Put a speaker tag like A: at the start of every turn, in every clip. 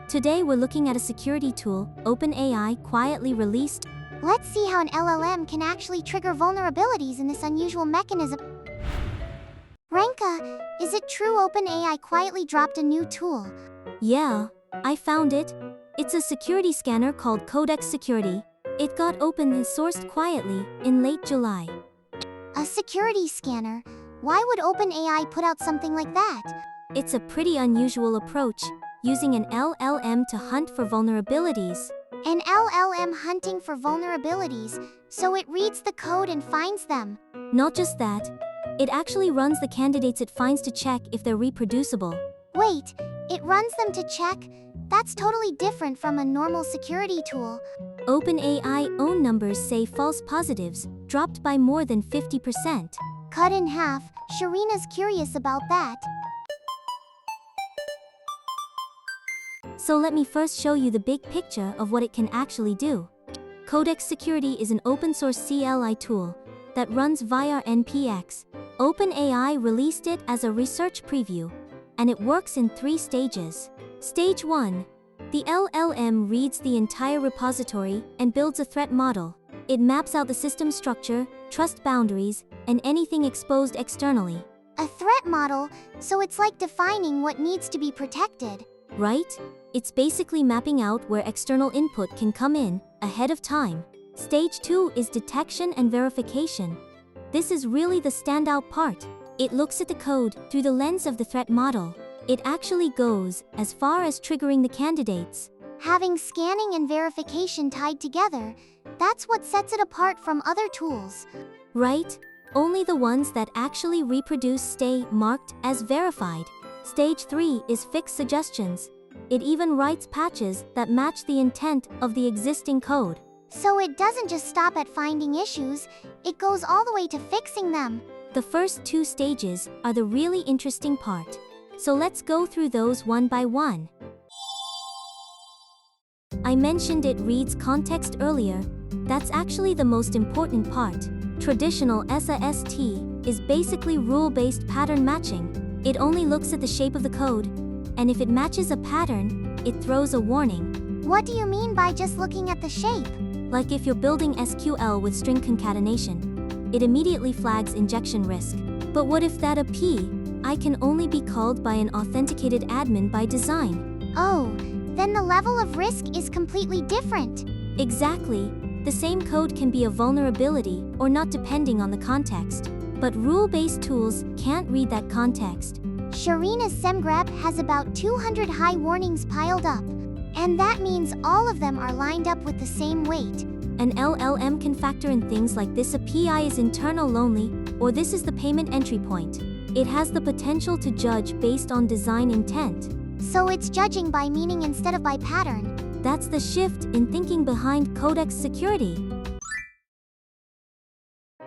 A: Today we're looking at a security tool OpenAI quietly released.
B: Let's see how an LLM can actually trigger vulnerabilities in this unusual mechanism. Ranka, is it true OpenAI quietly dropped a new tool?
A: Yeah, I found it. It's a security scanner called Codex Security. It got open and sourced quietly in late July.
B: A security scanner? Why would OpenAI put out something like that?
A: It's a pretty unusual approach, using an LLM to hunt for vulnerabilities.
B: An LLM hunting for vulnerabilities, so it reads the code and finds them.
A: Not just that, it actually runs the candidates it finds to check if they're reproducible.
B: Wait, it runs them to check? That's totally different from a normal security tool.
A: OpenAI own numbers say false positives dropped by more than 50%.
B: Cut in half. Sharina's curious about that.
A: So let me first show you the big picture of what it can actually do. Codex Security is an open-source CLI tool that runs via NPX. OpenAI released it as a research preview, and it works in 3 stages. Stage 1. The LLM reads the entire repository and builds a threat model. It maps out the system structure, trust boundaries, and anything exposed externally.
B: A threat model, so it's like defining what needs to be protected.
A: Right? It's basically mapping out where external input can come in ahead of time. Stage 2 is detection and verification. This is really the standout part. It looks at the code through the lens of the threat model. It actually goes as far as triggering the candidates.
B: Having scanning and verification tied together, that's what sets it apart from other tools.
A: Right? Only the ones that actually reproduce stay marked as verified. Stage 3 is fix suggestions. It even writes patches that match the intent of the existing code.
B: So it doesn't just stop at finding issues, it goes all the way to fixing them.
A: The first 2 stages are the really interesting part. So let's go through those one by one. I mentioned it reads context earlier. That's actually the most important part. Traditional SAST is basically rule-based pattern matching. It only looks at the shape of the code, and if it matches a pattern, it throws a warning.
B: What do you mean by just looking at the shape?
A: Like if you're building SQL with string concatenation, it immediately flags injection risk. But what if that API can only be called by an authenticated admin by design?
B: Oh, then the level of risk is completely different.
A: Exactly. The same code can be a vulnerability or not depending on the context. But rule-based tools can't read that context.
B: Sharina's Semgrep has about 200 high warnings piled up. And that means all of them are lined up with the same weight.
A: An LLM can factor in things like this API is internal only, or this is the payment entry point. It has the potential to judge based on design intent.
B: So it's judging by meaning instead of by pattern.
A: That's the shift in thinking behind Codex Security.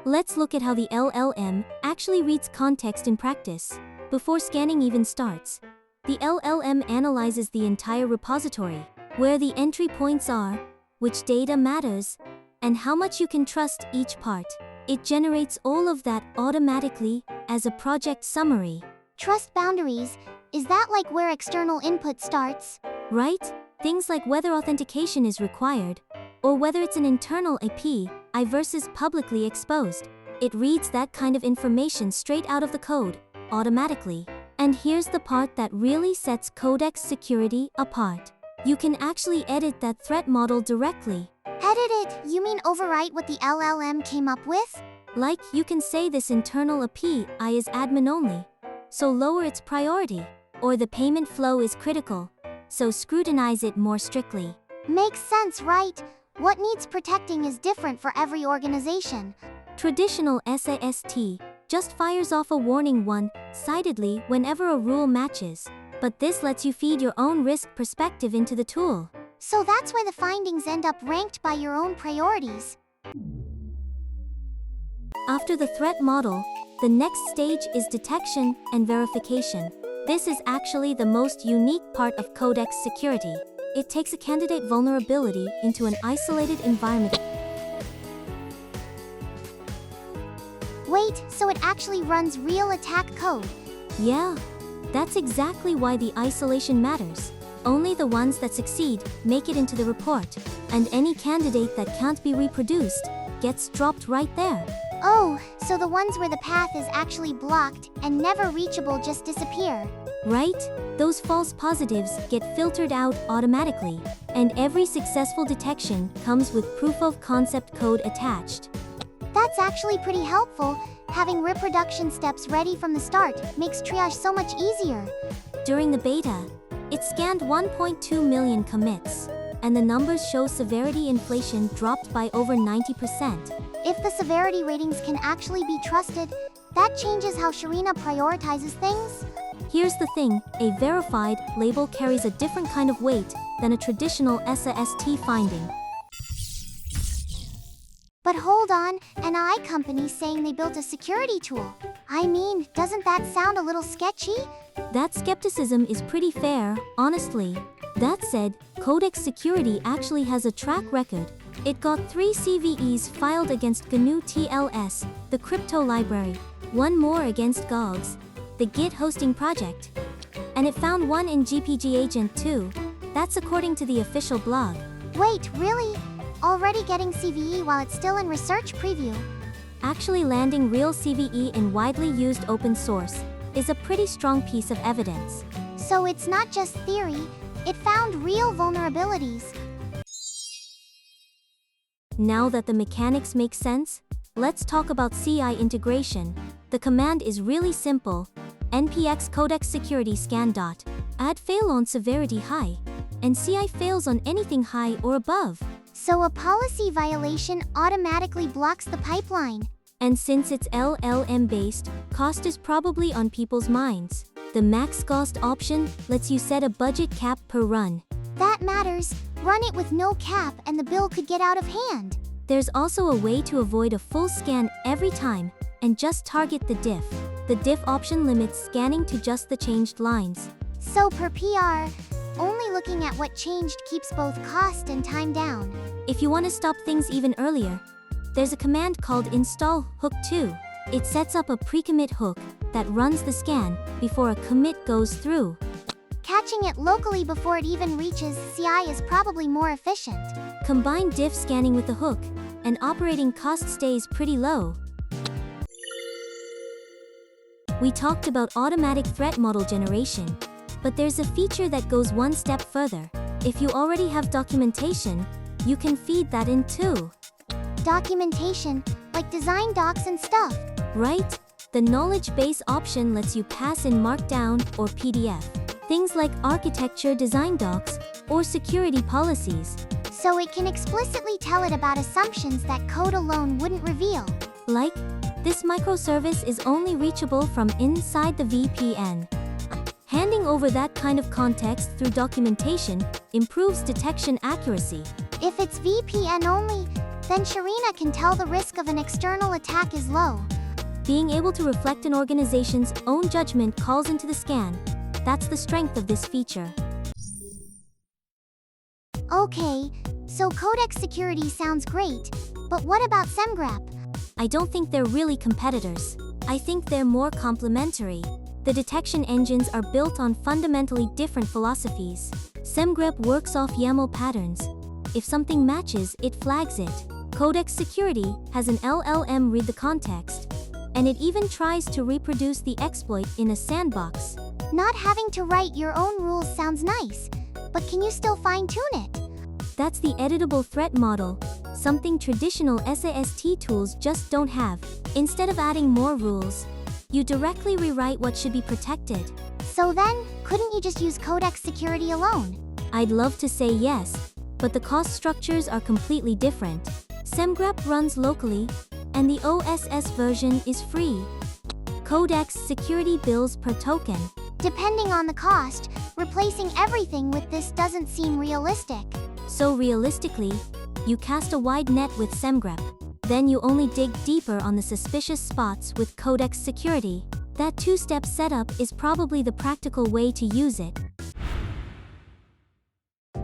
A: Let's look at how the LLM actually reads context in practice. Before scanning even starts, the LLM analyzes the entire repository, where the entry points are, which data matters, and how much you can trust each part. It generates all of that automatically as a project summary.
B: Trust boundaries, is that like where external input starts?
A: Right? Things like whether authentication is required, or whether it's an internal API versus publicly exposed. It reads that kind of information straight out of the code, automatically. And here's the part that really sets Codex Security apart. You can actually edit that threat model directly.
B: Edit it? You mean overwrite what the LLM came up with?
A: Like, you can say this internal API is admin only, so lower its priority. Or the payment flow is critical, so scrutinize it more strictly.
B: Makes sense, right? What needs protecting is different for every organization.
A: Traditional SAST just fires off a warning one-sidedly whenever a rule matches. But this lets you feed your own risk perspective into the tool.
B: So that's why the findings end up ranked by your own priorities.
A: After the threat model, the next stage is detection and verification. This is actually the most unique part of Codex Security. It takes a candidate vulnerability into an isolated environment.
B: Wait, so it actually runs real attack code?
A: Yeah, that's exactly why the isolation matters. Only the ones that succeed make it into the report, and any candidate that can't be reproduced gets dropped right there.
B: Oh, so the ones where the path is actually blocked and never reachable just disappear.
A: Right? Those false positives get filtered out automatically, and every successful detection comes with proof of concept code attached.
B: That's actually pretty helpful. Having reproduction steps ready from the start makes triage so much easier.
A: During the beta, it scanned 1.2 million commits, and the numbers show severity inflation dropped by over 90%.
B: If the severity ratings can actually be trusted, that changes how Sharina prioritizes things.
A: Here's the thing, a verified label carries a different kind of weight than a traditional SAST finding.
B: But hold on, an AI company saying they built a security tool. I mean, doesn't that sound a little sketchy?
A: That skepticism is pretty fair, honestly. That said, Codex Security actually has a track record. It got 3 CVEs filed against GNU TLS, the crypto library, 1 more against GOGS, the Git hosting project. And it found 1 in GPG Agent too. That's according to the official blog.
B: Wait, really? Already getting CVE while it's still in research preview?
A: Actually landing real CVE in widely used open source is a pretty strong piece of evidence.
B: So it's not just theory, it found real vulnerabilities.
A: Now that the mechanics make sense, let's talk about CI integration. The command is really simple. npx codex security scan dot add fail on severity high, and CI fails on anything high or above.
B: So a policy violation automatically blocks the pipeline.
A: And since it's LLM based, cost is probably on people's minds. The max cost option lets you set a budget cap per run.
B: That matters. Run it with no cap and the bill could get out of hand.
A: There's also a way to avoid a full scan every time and just target the diff. The diff option limits scanning to just the changed lines.
B: So per PR, only looking at what changed keeps both cost and time down.
A: If you want to stop things even earlier, there's a command called install hook 2. It sets up a pre-commit hook that runs the scan before a commit goes through.
B: Catching it locally before it even reaches CI is probably more efficient.
A: Combine diff scanning with the hook, and operating cost stays pretty low. We talked about automatic threat model generation, but there's a feature that goes one step further. If you already have documentation, you can feed that in too.
B: Documentation, like design docs and stuff.
A: Right? The knowledge base option lets you pass in Markdown or PDF. Things like architecture design docs or security policies.
B: So it can explicitly tell it about assumptions that code alone wouldn't reveal.
A: Like, this microservice is only reachable from inside the VPN. Handing over that kind of context through documentation improves detection accuracy.
B: If it's VPN only, then Sharina can tell the risk of an external attack is low.
A: Being able to reflect an organization's own judgment calls into the scan. That's the strength of this feature.
B: Okay, so Codex Security sounds great, but what about Semgrep?
A: I don't think they're really competitors. I think they're more complementary. The detection engines are built on fundamentally different philosophies. Semgrep works off YAML patterns. If something matches, it flags it. Codex Security has an LLM read the context, and it even tries to reproduce the exploit in a sandbox.
B: Not having to write your own rules sounds nice, but can you still fine-tune it?
A: That's the editable threat model, something traditional SAST tools just don't have. Instead of adding more rules, you directly rewrite what should be protected.
B: So then, couldn't you just use Codex Security alone?
A: I'd love to say yes, but the cost structures are completely different. Semgrep runs locally, and the OSS version is free. Codex Security bills per token.
B: Depending on the cost, replacing everything with this doesn't seem realistic.
A: So realistically, you cast a wide net with Semgrep. Then you only dig deeper on the suspicious spots with Codex Security. That two-step setup is probably the practical way to use it.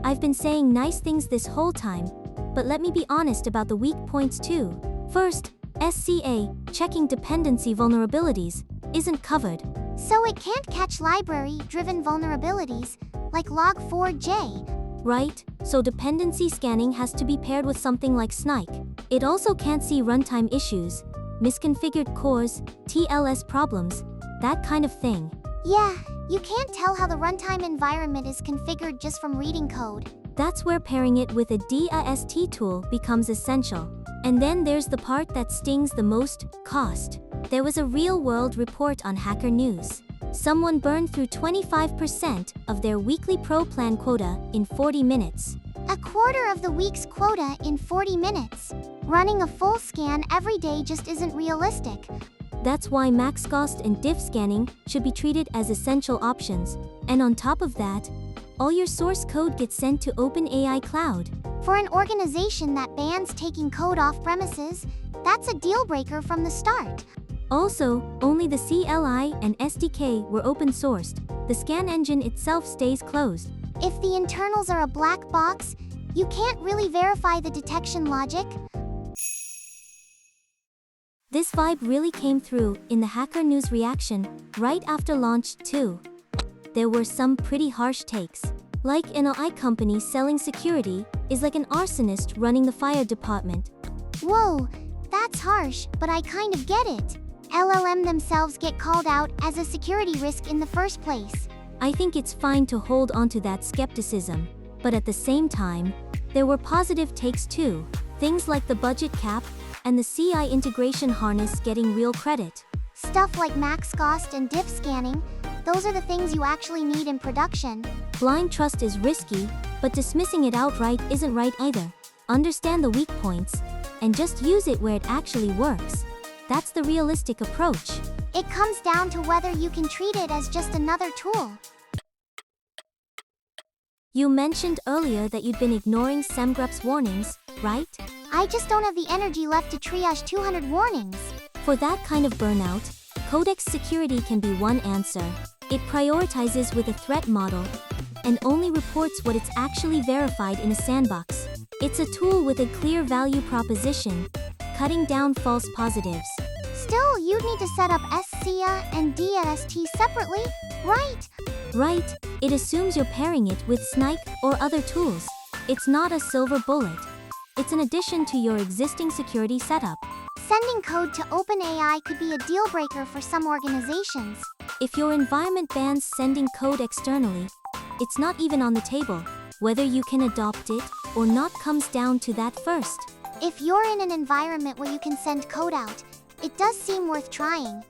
A: I've been saying nice things this whole time, but let me be honest about the weak points too. First, SCA, checking dependency vulnerabilities, isn't covered.
B: So it can't catch library-driven vulnerabilities, like log4j.
A: Right, so dependency scanning has to be paired with something like Snike. It also can't see runtime issues, misconfigured cores, TLS problems, that kind of thing.
B: Yeah, you can't tell how the runtime environment is configured just from reading code.
A: That's where pairing it with a DAST tool becomes essential. And then there's the part that stings the most, cost. There was a real-world report on Hacker News. Someone burned through 25% of their weekly Pro Plan quota in 40 minutes.
B: A quarter of the week's quota in 40 minutes. Running a full scan every day just isn't realistic.
A: That's why max cost and diff scanning should be treated as essential options. And on top of that, all your source code gets sent to OpenAI Cloud.
B: For an organization that bans taking code off premises, that's a deal breaker from the start.
A: Also, only the CLI and SDK were open sourced. The scan engine itself stays closed.
B: If the internals are a black box, you can't really verify the detection logic.
A: This vibe really came through in the Hacker News reaction right after launch too. There were some pretty harsh takes. Like an AI company selling security is like an arsonist running the fire department.
B: Whoa, that's harsh, but I kind of get it. LLM themselves get called out as a security risk in the first place.
A: I think it's fine to hold onto that skepticism, but at the same time, there were positive takes too. Things like the budget cap and the CI integration harness getting real credit.
B: Stuff like max cost and diff scanning, those are the things you actually need in production.
A: Blind trust is risky, but dismissing it outright isn't right either. Understand the weak points, and just use it where it actually works. That's the realistic approach.
B: It comes down to whether you can treat it as just another tool.
A: You mentioned earlier that you'd been ignoring Semgrep's warnings, right?
B: I just don't have the energy left to triage 200 warnings.
A: For that kind of burnout, Codex Security can be one answer. It prioritizes with a threat model and only reports what it's actually verified in a sandbox. It's a tool with a clear value proposition, cutting down false positives.
B: Still, you'd need to set up SCIA and DAST separately, right?
A: Right, it assumes you're pairing it with Snike or other tools. It's not a silver bullet. It's an addition to your existing security setup.
B: Sending code to OpenAI could be a deal breaker for some organizations.
A: If your environment bans sending code externally, it's not even on the table. Whether you can adopt it or not comes down to that first.
B: If you're in an environment where you can send code out, it does seem worth trying.